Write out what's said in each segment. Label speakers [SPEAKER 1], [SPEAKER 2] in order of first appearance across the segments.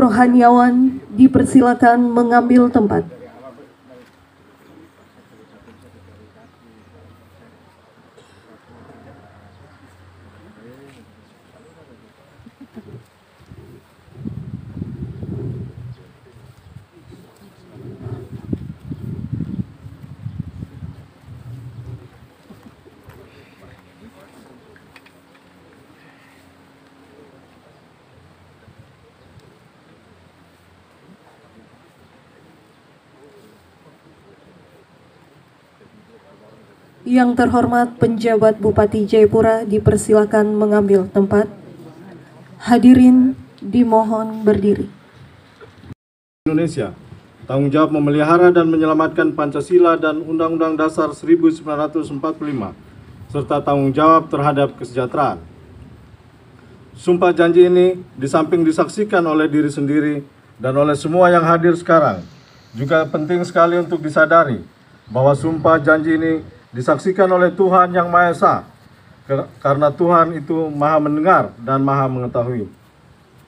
[SPEAKER 1] rohaniawan dipersilakan mengambil tempat. Yang terhormat penjabat Bupati Jayapura dipersilakan mengambil tempat. Hadirin dimohon berdiri.
[SPEAKER 2] Indonesia, tanggung jawab memelihara dan menyelamatkan Pancasila dan Undang-Undang Dasar 1945, serta tanggung jawab terhadap kesejahteraan. Sumpah janji ini di samping disaksikan oleh diri sendiri dan oleh semua yang hadir sekarang, juga penting sekali untuk disadari bahwa sumpah janji ini disaksikan oleh Tuhan Yang Maha Esa, karena Tuhan itu Maha mendengar dan Maha mengetahui.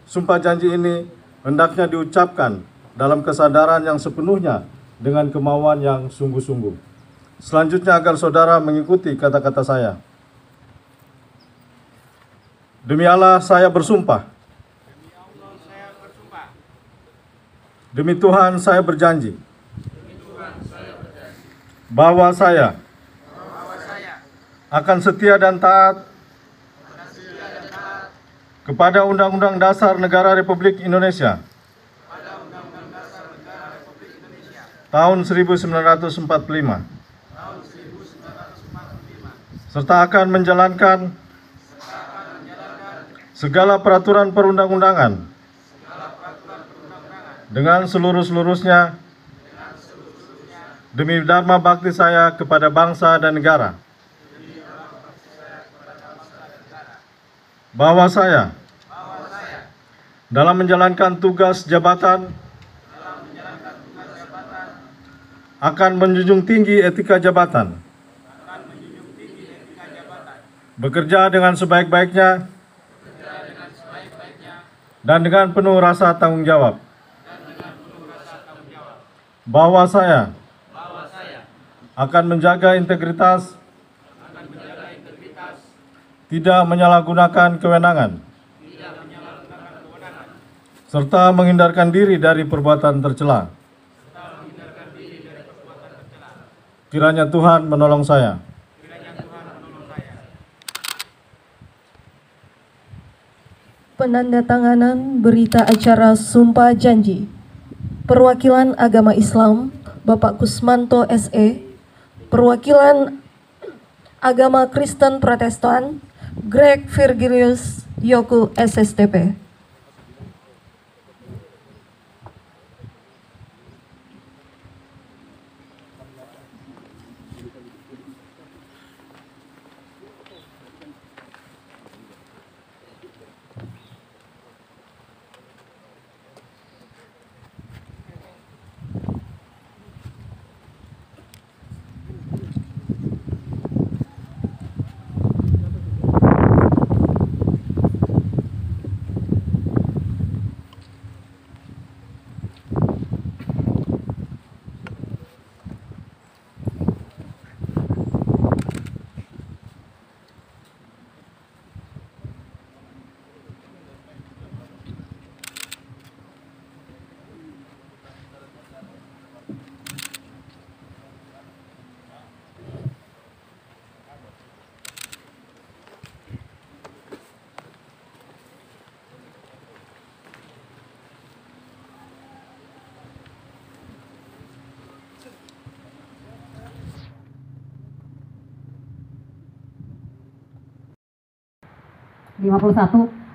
[SPEAKER 2] Sumpah janji ini hendaknya diucapkan dalam kesadaran yang sepenuhnya dengan kemauan yang sungguh-sungguh. Selanjutnya agar saudara mengikuti kata-kata saya. Demi Allah saya bersumpah. Demi Tuhan saya berjanji. Bahwa saya akan setia dan taat kepada Undang-Undang Dasar Negara Republik Indonesia tahun 1945, serta akan menjalankan segala peraturan perundang-undangan dengan seluruh-seluruhnya demi dharma bakti saya kepada bangsa dan negara. Bahwa saya dalam menjalankan tugas jabatan akan menjunjung tinggi etika jabatan, bekerja dengan sebaik-baiknya dan dengan penuh rasa tanggung jawab. Bahwa saya akan menjaga integritas, tidak menyalahgunakan kewenangan, serta menghindarkan diri dari perbuatan tercela. Kiranya Tuhan menolong saya.
[SPEAKER 1] Penandatanganan berita acara Sumpah Janji. Perwakilan Agama Islam, Bapak Kusmanto SE. Perwakilan Agama Kristen Protestan, Greg Virgilius Yoku SSTP.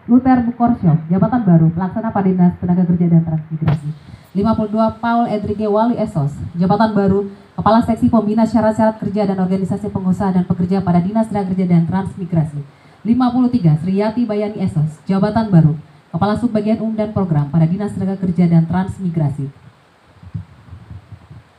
[SPEAKER 3] Luther Bukorsyo, jabatan baru, pelaksana Padinas Tenaga Kerja dan Transmigrasi. 52 Paul Edrige Wali Esos, jabatan baru, Kepala Seksi Pembina Syarat-Syarat Kerja dan Organisasi Pengusaha dan Pekerja pada Dinas Tenaga Kerja dan Transmigrasi. 53 Sriyati Bayani Esos, jabatan baru, Kepala Subbagian Umum dan Program pada Dinas Tenaga Kerja dan Transmigrasi.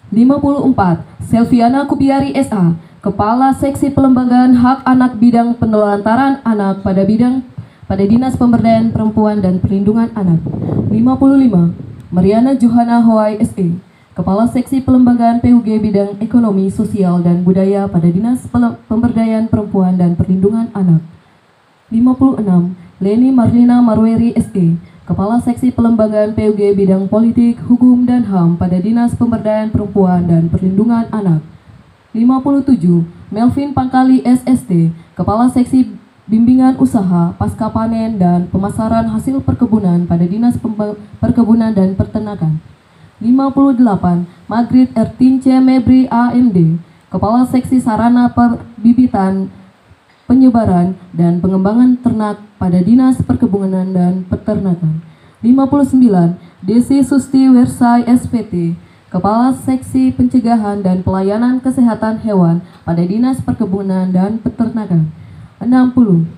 [SPEAKER 4] 54 Selviana Kupiari SA, Kepala Seksi Pelembagaan Hak Anak Bidang Penelantaran Anak pada Bidang pada Dinas Pemberdayaan Perempuan dan Perlindungan Anak. 55. Mariana Johana Hoai SE, Kepala Seksi Pelembagaan PUG Bidang Ekonomi, Sosial, dan Budaya pada Dinas Pemberdayaan Perempuan dan Perlindungan Anak. 56. Leni Marlina Marweri SE, Kepala Seksi Pelembagaan PUG Bidang Politik, Hukum, dan HAM pada Dinas Pemberdayaan Perempuan dan Perlindungan Anak. 57. Melvin Pangkali SST, Kepala Seksi Bimbingan Usaha, Pasca Panen, dan Pemasaran Hasil Perkebunan pada Dinas Perkebunan dan Peternakan. 58. Magrit Ertince Mebri AMD, Kepala Seksi Sarana Perbibitan, Penyebaran, dan Pengembangan Ternak pada Dinas Perkebunan dan Peternakan. 59. Desi Susti Wersai SPT, Kepala Seksi Pencegahan dan Pelayanan Kesehatan Hewan pada Dinas Perkebunan dan Peternakan. 60.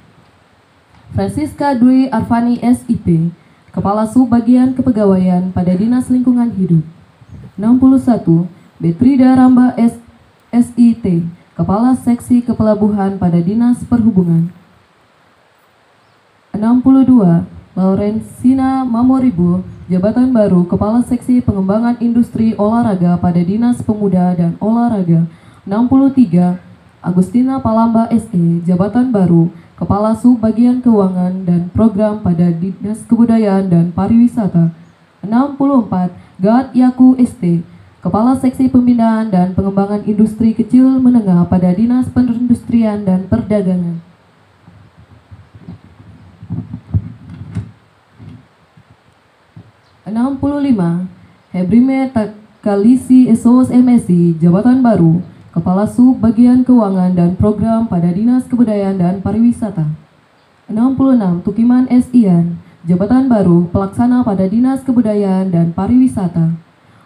[SPEAKER 4] Francisca Dwi Arfani SIP, Kepala Subbagian Kepegawaian pada Dinas Lingkungan Hidup. 61. Betrida Ramba SIT, Kepala Seksi Kepelabuhan pada Dinas Perhubungan. 62. Laurensina Mamoribo, Jabatan Baru, Kepala Seksi Pengembangan Industri Olahraga pada Dinas Pemuda dan Olahraga. 63. Agustina Palamba SE, Jabatan Baru, Kepala Subbagian Keuangan dan Program pada Dinas Kebudayaan dan Pariwisata. 64. Gad Yaku ST, Kepala Seksi Pembinaan dan Pengembangan Industri Kecil Menengah pada Dinas Perindustrian dan Perdagangan. 65. Hebrime Takalisi Esos MSI, Jabatan Baru, Kepala Subbagian Keuangan dan Program pada Dinas Kebudayaan dan Pariwisata. 66. Tukiman S. Ian, Jabatan Baru, Pelaksana pada Dinas Kebudayaan dan Pariwisata.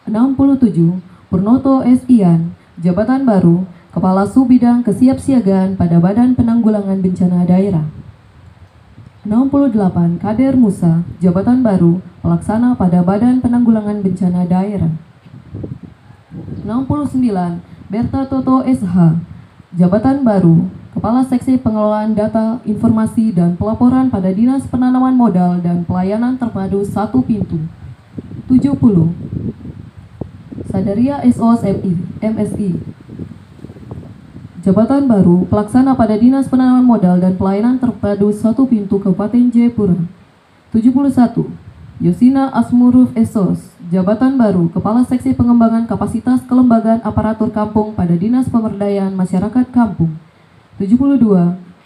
[SPEAKER 4] 67. Purnoto S. Ian, Jabatan Baru, Kepala Subbidang Kesiapsiagaan pada Badan Penanggulangan Bencana Daerah. 68. Kader Musa, Jabatan Baru, Pelaksana pada Badan Penanggulangan Bencana Daerah. 69. Berta Toto SH, Jabatan Baru, Kepala Seksi Pengelolaan Data, Informasi, dan Pelaporan pada Dinas Penanaman Modal dan Pelayanan Terpadu Satu Pintu. 70. Sadaria SOS MSI, Jabatan Baru, Pelaksana pada Dinas Penanaman Modal dan Pelayanan Terpadu Satu Pintu Kabupaten Jayapura. 71. Yosina Asmuruf SOS, Jabatan Baru, Kepala Seksi Pengembangan Kapasitas Kelembagaan Aparatur Kampung pada Dinas Pemberdayaan Masyarakat Kampung. 72.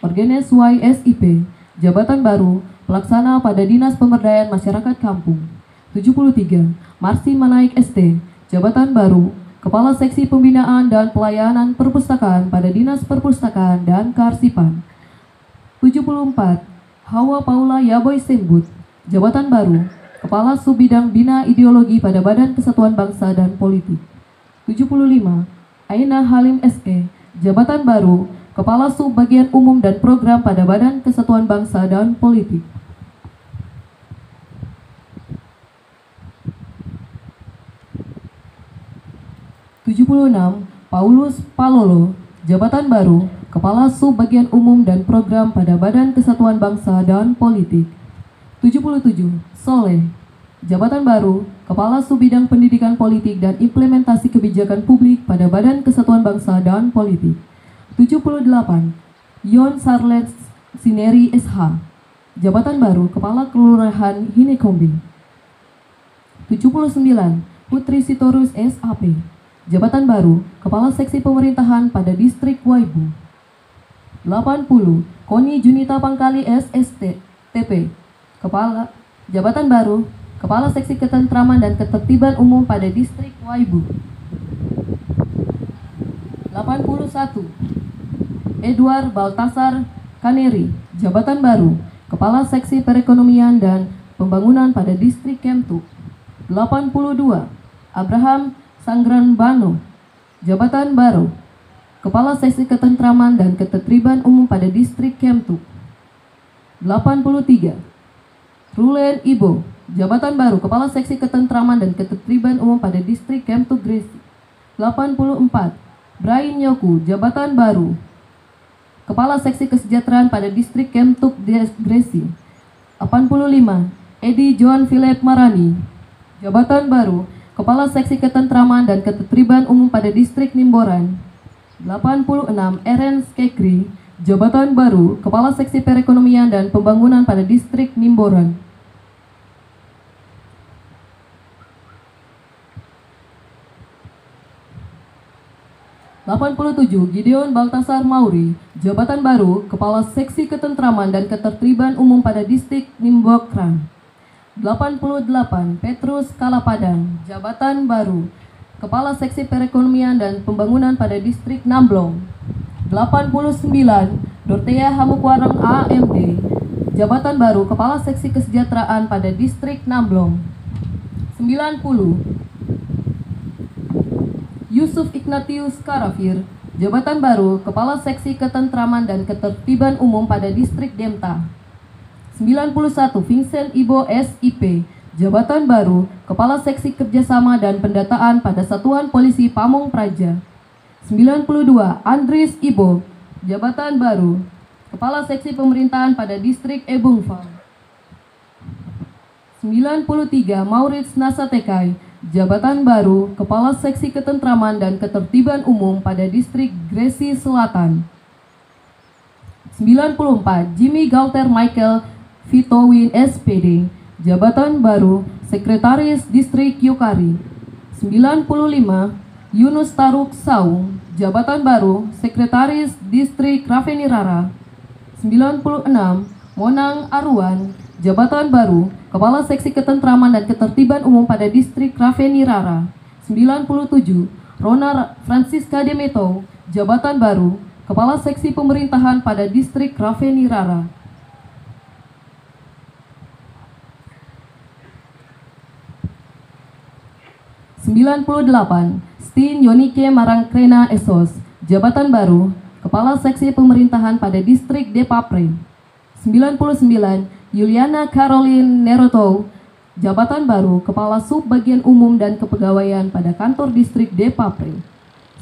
[SPEAKER 4] Organes YSIP, Jabatan Baru, Pelaksana pada Dinas Pemberdayaan Masyarakat Kampung. 73. Marsi Manaik ST, Jabatan Baru, Kepala Seksi Pembinaan dan Pelayanan Perpustakaan pada Dinas Perpustakaan dan Kearsipan. 74. Hawa Paula Yaboy Sembut, Jabatan Baru, Kepala Subbidang Bina Ideologi pada Badan Kesatuan Bangsa dan Politik. 75. Aina Halim SE, Jabatan Baru, Kepala Subbagian Umum dan Program pada Badan Kesatuan Bangsa dan Politik. 76. Paulus Palolo, Jabatan Baru, Kepala Subbagian Umum dan Program pada Badan Kesatuan Bangsa dan Politik. 77. Soleh, Jabatan Baru, Kepala Subbidang Pendidikan Politik dan Implementasi Kebijakan Publik pada Badan Kesatuan Bangsa dan Politik. 78. Yon Sarlet Sineri SH, Jabatan Baru, Kepala Kelurahan Hinekombe. 79. Putri Sitorus SAP, Jabatan Baru, Kepala Seksi Pemerintahan pada Distrik Waibu. 80. Koni Junita Pangkali SSTP, Kepala Jabatan Baru, Kepala Seksi Ketentraman dan Ketertiban Umum pada Distrik Waibu. 81. Edward Baltasar Kaneri, Jabatan Baru, Kepala Seksi Perekonomian dan Pembangunan pada Distrik Kemtu. 82. Abraham Sanggran Bano, Jabatan Baru, Kepala Seksi Ketentraman dan Ketertiban Umum pada Distrik Kemtu. 83. Rulen Ibo, Jabatan Baru, Kepala Seksi Ketentraman dan Ketertiban Umum pada Distrik Kemtu Gresi. 84. Brian Yoku, Jabatan Baru, Kepala Seksi Kesejahteraan pada Distrik Kemtu Gresi. 85. Edi John Philip Marani, jabatan baru Kepala Seksi Ketentraman dan Ketertiban Umum pada Distrik Nimboran. 86. Eren Skekri, jabatan baru Kepala Seksi Perekonomian dan Pembangunan pada Distrik Nimboran. 87. Gideon Baltasar Mauri, jabatan baru Kepala Seksi Ketentraman dan Ketertiban Umum pada Distrik Nimbokran. 88. Petrus Kalapadang, jabatan baru Kepala Seksi Perekonomian dan Pembangunan pada Distrik Namblong. 89. Dortea Hamukwarang AMD, jabatan baru Kepala Seksi Kesejahteraan pada Distrik Namblong. 90. Yusuf Ignatius Karafir, jabatan baru Kepala Seksi Ketentraman dan Ketertiban Umum pada Distrik Demta. 91. Vincent Ibo SIP, jabatan baru Kepala Seksi Kerjasama dan Pendataan pada Satuan Polisi Pamong Praja. 92. Andris Ibo, jabatan baru Kepala Seksi Pemerintahan pada Distrik Ebungfal. 93. Maurits Nasatekai, jabatan baru Kepala Seksi Ketentraman dan Ketertiban Umum pada Distrik Gresi Selatan. 94. Jimmy Galter Michael Vitowin SPD, jabatan baru Sekretaris Distrik Yukari. 95. Yunus Taruk Saung, jabatan baru Sekretaris Distrik Ravenirara. 96. Monang Arwan, jabatan baru Kepala Seksi Ketentraman dan Ketertiban Umum pada Distrik Ravenirara. 97. Rona Francisca Demeto, jabatan baru Kepala Seksi Pemerintahan pada Distrik Ravenirara. 98. Stin Yonike Marangkrena Esos, jabatan baru Kepala Seksi Pemerintahan pada Distrik Depapre. 99. Yuliana Caroline Neroto, jabatan baru Kepala Sub Bagian Umum dan Kepegawaian pada Kantor Distrik Depapre.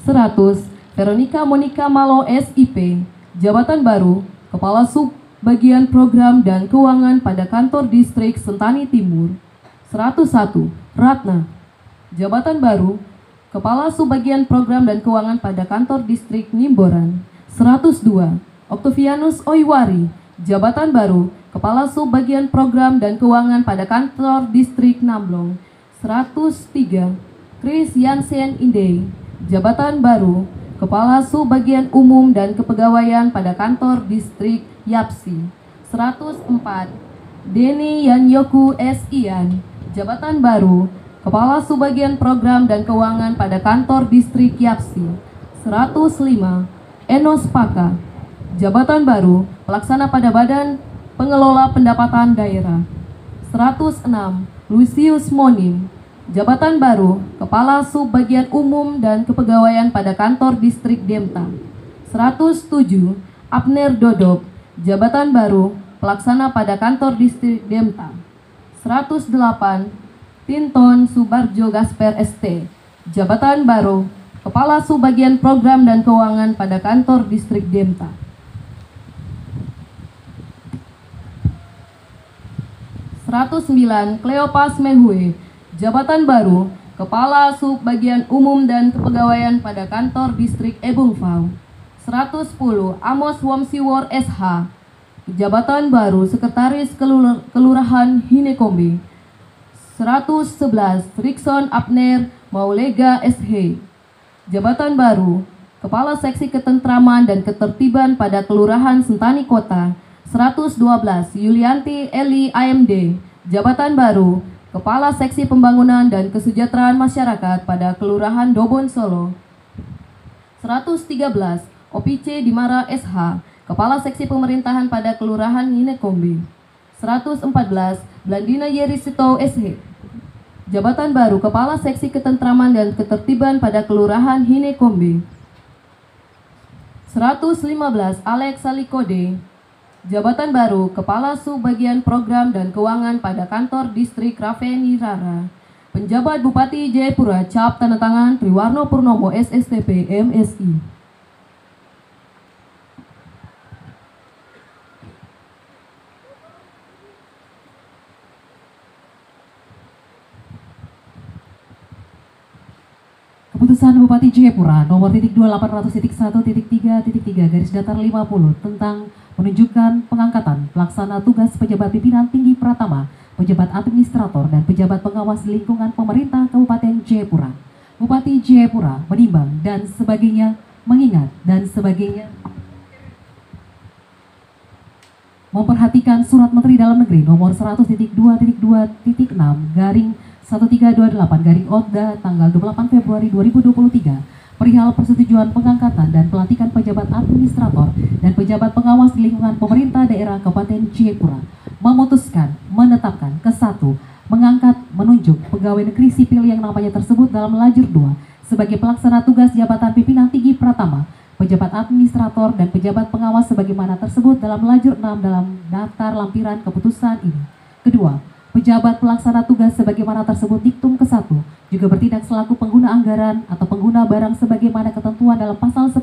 [SPEAKER 4] 100. Veronica Monica Malo SIP, jabatan baru Kepala Sub Bagian Program dan Keuangan pada Kantor Distrik Sentani Timur. 101. Ratna, jabatan baru Kepala Subbagian Program dan Keuangan pada Kantor Distrik Nimboran. 102. Octavianus Oiwari, jabatan baru Kepala Subbagian Program dan Keuangan pada Kantor Distrik Namblong. 103. Chris Yansen Indey, jabatan baru Kepala Subbagian Umum dan Kepegawaian pada Kantor Distrik Yapsi. 104. Denny Yanyoku S. Ian, jabatan baru Kepala Subbagian Program dan Keuangan pada Kantor Distrik Yapsi. 105. Enos Paka, jabatan baru Pelaksana pada Badan Pengelola Pendapatan Daerah. 106. Lucius Monim, jabatan baru Kepala Subbagian Umum dan Kepegawaian pada Kantor Distrik Demta. 107. Abner Dodop, jabatan baru Pelaksana pada Kantor Distrik Demta. 108. Tinton Subarjo Gasper ST, jabatan baru Kepala Subbagian Program dan Keuangan pada Kantor Distrik Demta. 109. Cleopas Mehue, jabatan baru Kepala Subbagian Umum dan Kepegawaian pada Kantor Distrik Ebungfau. 110. Amos Womsiwor SH, jabatan baru Sekretaris Kelurahan Hinekombe. 111. Rickson Abner Maulega SH, jabatan baru Kepala Seksi Ketentraman dan Ketertiban pada Kelurahan Sentani Kota. 112. Yulianti Eli AMD, jabatan baru Kepala Seksi Pembangunan dan Kesejahteraan Masyarakat pada Kelurahan Dobon Solo. 113. Opice Dimara SH, Kepala Seksi Pemerintahan pada Kelurahan Hinekombe. 114. Blandina Yerisito SH, jabatan baru Kepala Seksi Ketentraman dan Ketertiban pada Kelurahan Hinekombe. 115. Alex Salikode, jabatan baru Kepala Subbagian Program dan Keuangan pada Kantor Distrik Ravenirara. Penjabat Bupati Jayapura, cap tanda tangan Triwarno Purnomo SSTP MSI.
[SPEAKER 3] Keputusan Bupati Jayapura nomor 2800.1.3.3 garis datar 50 tentang menunjukkan pengangkatan pelaksana tugas pejabat pimpinan tinggi pratama, pejabat administrator dan pejabat pengawas lingkungan pemerintah Kabupaten Jayapura. Bupati Jayapura menimbang dan sebagainya, mengingat dan sebagainya, memperhatikan Surat Menteri Dalam Negeri nomor 100.2.2.6 garing 1328 garing ODA tanggal 28 Februari 2023 perihal persetujuan pengangkatan dan pelantikan pejabat administrator dan pejabat pengawas di lingkungan pemerintah daerah Kabupaten Jayapura, memutuskan menetapkan ke-1 mengangkat menunjuk pegawai negeri sipil yang namanya tersebut dalam lajur 2 sebagai pelaksana tugas jabatan pimpinan tinggi pratama, pejabat administrator dan pejabat pengawas sebagaimana tersebut dalam lajur 6 dalam daftar lampiran keputusan ini. Kedua, pejabat pelaksana tugas sebagaimana tersebut diktum ke-1 juga bertindak selaku pengguna anggaran atau pengguna barang sebagaimana ketentuan dalam pasal 10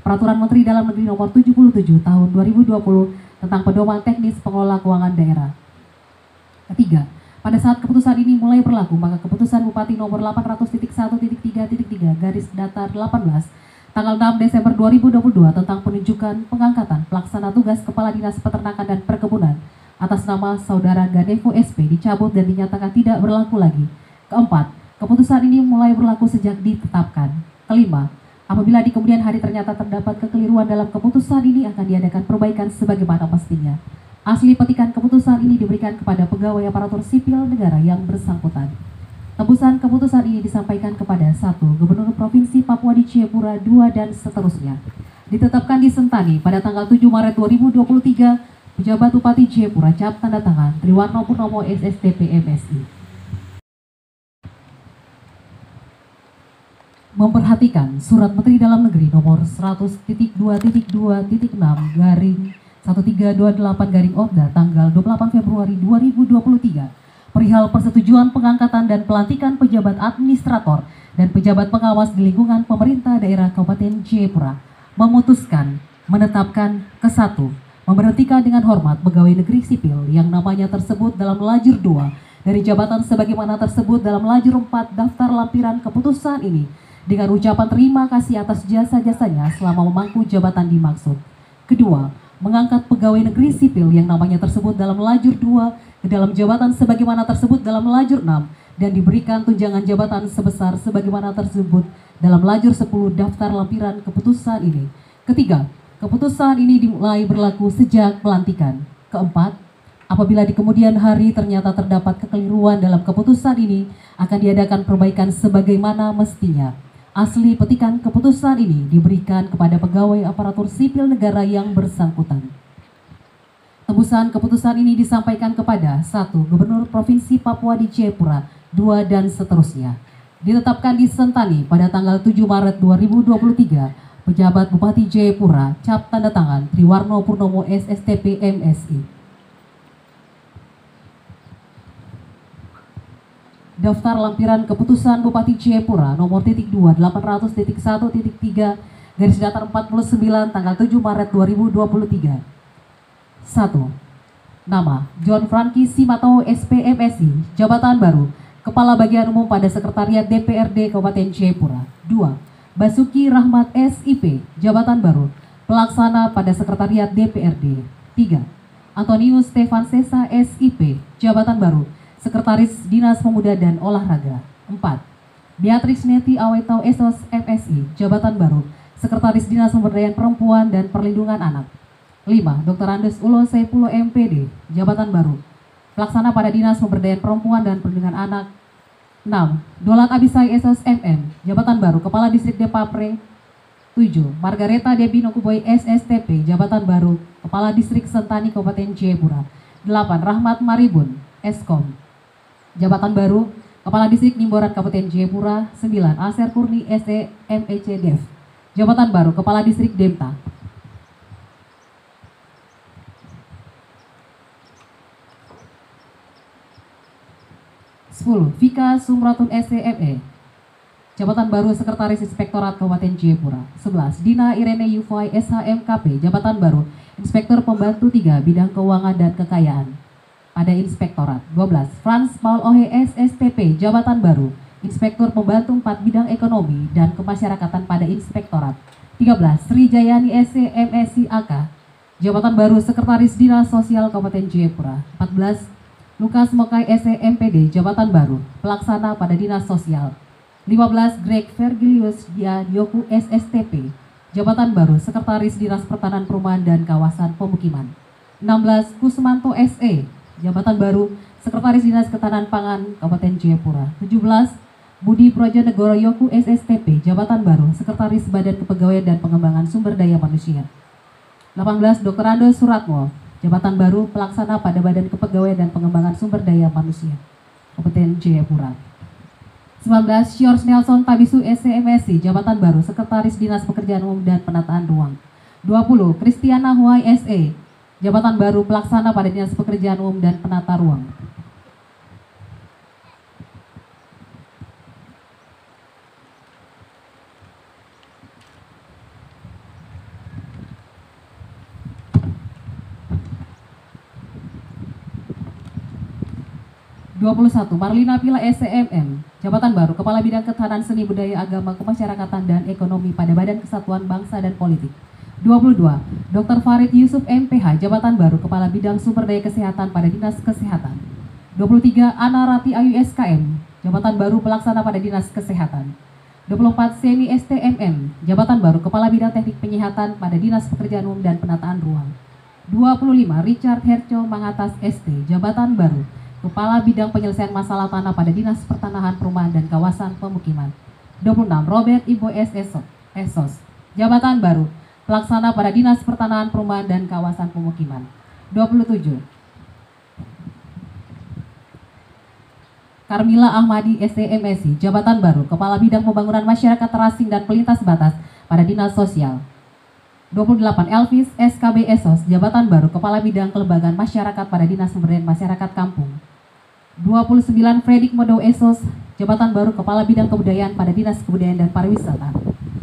[SPEAKER 3] Peraturan Menteri Dalam Negeri nomor 77 tahun 2020 tentang pedoman teknis pengelola keuangan daerah. Ketiga, pada saat keputusan ini mulai berlaku, maka keputusan Bupati nomor 800.1.3.3 garis datar 18 tanggal 6 Desember 2022 tentang penunjukan pengangkatan pelaksana tugas Kepala Dinas Peternakan dan Perkebunan atas nama Saudara Ganevo SP dicabut dan dinyatakan tidak berlaku lagi. Keempat, keputusan ini mulai berlaku sejak ditetapkan. Kelima, apabila di kemudian hari ternyata terdapat kekeliruan dalam keputusan ini akan diadakan perbaikan sebagaimana mestinya. Asli petikan keputusan ini diberikan kepada pegawai aparatur sipil negara yang bersangkutan. Tembusan keputusan ini disampaikan kepada 1. Gubernur Provinsi Papua di Jayapura 2 dan seterusnya. Ditetapkan di Sentani pada tanggal 7 Maret 2023 Pejabat Bupati Jayapura cap tanda tangan Triwarno Purnomo SSTP MSI. Memperhatikan Surat Menteri Dalam Negeri nomor 100.2.2.6 garing 1328 garing ODA tanggal 28 Februari 2023 perihal persetujuan pengangkatan dan pelantikan pejabat administrator dan pejabat pengawas di lingkungan pemerintah daerah Kabupaten Jayapura, memutuskan menetapkan ke-1 memberhentikan dengan hormat pegawai negeri sipil yang namanya tersebut dalam lajur 2 dari jabatan sebagaimana tersebut dalam lajur 4 daftar lampiran keputusan ini dengan ucapan terima kasih atas jasa-jasanya selama memangku jabatan dimaksud. Kedua, mengangkat pegawai negeri sipil yang namanya tersebut dalam lajur 2 ke dalam jabatan sebagaimana tersebut dalam lajur 6 dan diberikan tunjangan jabatan sebesar sebagaimana tersebut dalam lajur 10 daftar lampiran keputusan ini. Ketiga, keputusan ini dimulai berlaku sejak pelantikan. Keempat, apabila di kemudian hari ternyata terdapat kekeliruan dalam keputusan ini, akan diadakan perbaikan sebagaimana mestinya. Asli petikan keputusan ini diberikan kepada pegawai aparatur sipil negara yang bersangkutan. Tembusan keputusan ini disampaikan kepada 1. Gubernur Provinsi Papua di Jayapura 2 dan seterusnya. Ditetapkan di Sentani pada tanggal 7 Maret 2023 Pejabat Bupati Jayapura cap tanda tangan Triwarno Purnomo SSTP MSI. Daftar lampiran keputusan Bupati Jayapura nomor 2.800.1.3 garis datar 49 tanggal 7 Maret 2023. 1. Nama John Franky Simato SPMSI, jabatan baru Kepala Bagian Umum pada Sekretariat DPRD Kabupaten Jayapura. 2. Basuki Rahmat SIP, jabatan baru Pelaksana pada Sekretariat DPRD. 3. Antonius Stefan Sesa SIP, jabatan baru Sekretaris Dinas Pemuda dan Olahraga. 4. Beatrice Neti Awetau Esos MSI, jabatan baru Sekretaris Dinas Pemberdayaan Perempuan dan Perlindungan Anak. 5. Dr. Andes Ulo Sepuluh MPD, jabatan baru Pelaksana pada Dinas Pemberdayaan Perempuan dan Perlindungan Anak. 6. Dolat Abisai Esos MM, jabatan baru Kepala Distrik Depapre. 7. Margareta Debi Nokuboy SSTP, jabatan baru Kepala Distrik Sentani Kabupaten Jayapura. 8. Rahmat Maribun Eskom, jabatan baru Kepala Distrik Nimboran Kabupaten Jayapura. 9. Aser Kurni SE MEC Dev, jabatan baru Kepala Distrik Demta. 10. Vika Sumratun SCME, jabatan baru Sekretaris Inspektorat Kabupaten Jayapura. 11. Dina Irene Yufai SHMKP, jabatan baru Inspektur Pembantu 3 Bidang Keuangan dan Kekayaan pada Inspektorat. 12. Franz Paul Ohe SSTP, jabatan baru Inspektur Pembantu 4 Bidang Ekonomi dan Kemasyarakatan pada Inspektorat. 13. Sri Jayani SC MSc AK, jabatan baru Sekretaris Dinas Sosial Kabupaten Jayapura. 14. Lukas Mokai SC MPD, jabatan baru Pelaksana pada Dinas Sosial. 15. Greg Vergilius Dia Yoku SSTP, jabatan baru Sekretaris Dinas Pertanahan Perumahan dan Kawasan Pemukiman. 16. Kusmanto SE, jabatan baru Sekretaris Dinas Ketahanan Pangan Kabupaten Jayapura. 17. Budi Projonegoro Yoku SSTP, jabatan baru Sekretaris Badan Kepegawaian dan Pengembangan Sumber Daya Manusia. 18. Dr. Ando Suratmo, jabatan baru Pelaksana pada Badan Kepegawaian dan Pengembangan Sumber Daya Manusia Kabupaten Jayapura. 19. George Nelson Tabisu SCMSC, jabatan baru Sekretaris Dinas Pekerjaan Umum dan Penataan Ruang. 20. Kristiana Huai SE, jabatan baru Pelaksana pada Dinas Pekerjaan Umum dan Penata Ruang. Marlina Pila SCMM, jabatan baru Kepala Bidang Ketahanan Seni Budaya Agama Kemasyarakatan dan Ekonomi pada Badan Kesatuan Bangsa dan Politik. 22. Dr. Farid Yusuf MPH, jabatan baru Kepala Bidang Sumber Daya Kesehatan pada Dinas Kesehatan. 23. Ana Rati Ayu SKM, jabatan baru Pelaksana pada Dinas Kesehatan. 24. Semi STMM, jabatan baru Kepala Bidang Teknik Penyihatan pada Dinas Pekerjaan Umum dan Penataan Ruang. 25. Richard Herco Mangatas ST, jabatan baru Kepala Bidang Penyelesaian Masalah Tanah pada Dinas Pertanahan Perumahan dan Kawasan Pemukiman. 26. Robert Ibo Esos, jabatan baru Pelaksana pada Dinas Pertanahan Perumahan dan Kawasan Pemukiman. 27. Carmila Ahmadi SCMSI, jabatan baru Kepala Bidang Pembangunan Masyarakat Terasing dan Pelintas Batas pada Dinas Sosial. 28. Elvis SKB Esos, jabatan baru Kepala Bidang Kelembagaan Masyarakat pada Dinas Pemberdayaan Masyarakat Kampung. 29. Fredik Modo Esos, jabatan baru Kepala Bidang Kebudayaan pada Dinas Kebudayaan dan Pariwisata.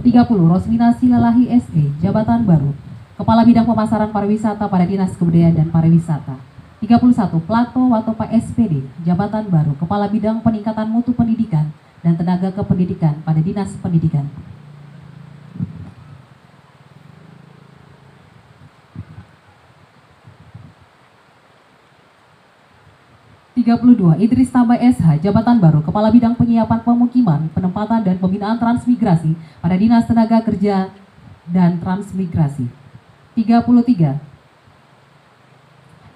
[SPEAKER 3] 30. Rosmina Silalahi SE, jabatan baru Kepala Bidang Pemasaran Pariwisata pada Dinas Kebudayaan dan Pariwisata. 31. Plato Watopa SPD, jabatan baru Kepala Bidang Peningkatan Mutu Pendidikan dan Tenaga Kependidikan pada Dinas Pendidikan. 32. Idris Tamba SH, jabatan baru Kepala Bidang Penyiapan Pemukiman, Penempatan dan Pembinaan Transmigrasi pada Dinas Tenaga Kerja dan Transmigrasi. 33.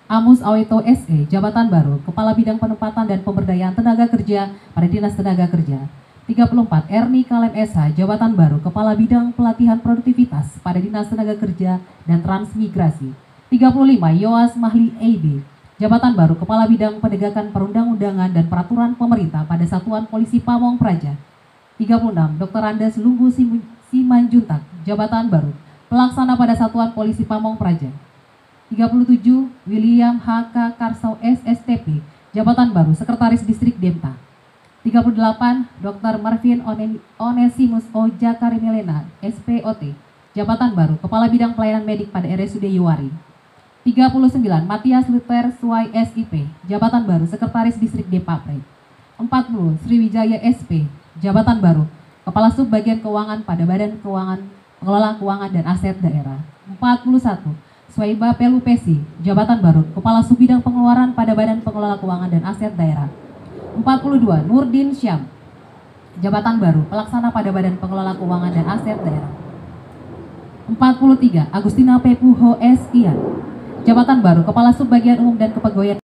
[SPEAKER 3] Amus Aweto SE, jabatan baru Kepala Bidang Penempatan dan Pemberdayaan Tenaga Kerja pada Dinas Tenaga Kerja. 34. Erni Kalem SH, jabatan baru Kepala Bidang Pelatihan Produktivitas pada Dinas Tenaga Kerja dan Transmigrasi. 35. Yoas Mahli EIB, jabatan baru Kepala Bidang Penegakan Perundang-undangan dan Peraturan Pemerintah pada Satuan Polisi Pamong Praja. 36. Dr. Andes Lunggu Simanjuntak, jabatan baru Pelaksana pada Satuan Polisi Pamong Praja. 37. William HK Karsau SSTP, jabatan baru Sekretaris Distrik Demta. 38. Dr. Marvin Onesimus O. Jakarimilena SPOT, jabatan baru Kepala Bidang Pelayanan Medik pada RSUD Yuwari. 39. Matias Luther Suai SIP, jabatan baru Sekretaris Distrik Depapre. 40. Sriwijaya SP, jabatan baru Kepala Subbagian Keuangan pada Badan Keuangan Pengelola Keuangan dan Aset Daerah. 41. Swaiba Pelupesi, jabatan baru Kepala Subbidang Pengeluaran pada Badan Pengelola Keuangan dan Aset Daerah. 42. Nurdin Syam, jabatan baru Pelaksana pada Badan Pengelola Keuangan dan Aset Daerah. 43. Agustina Pepuho S. Ian, jabatan baru Kepala Subbagian Umum dan Kepegawaian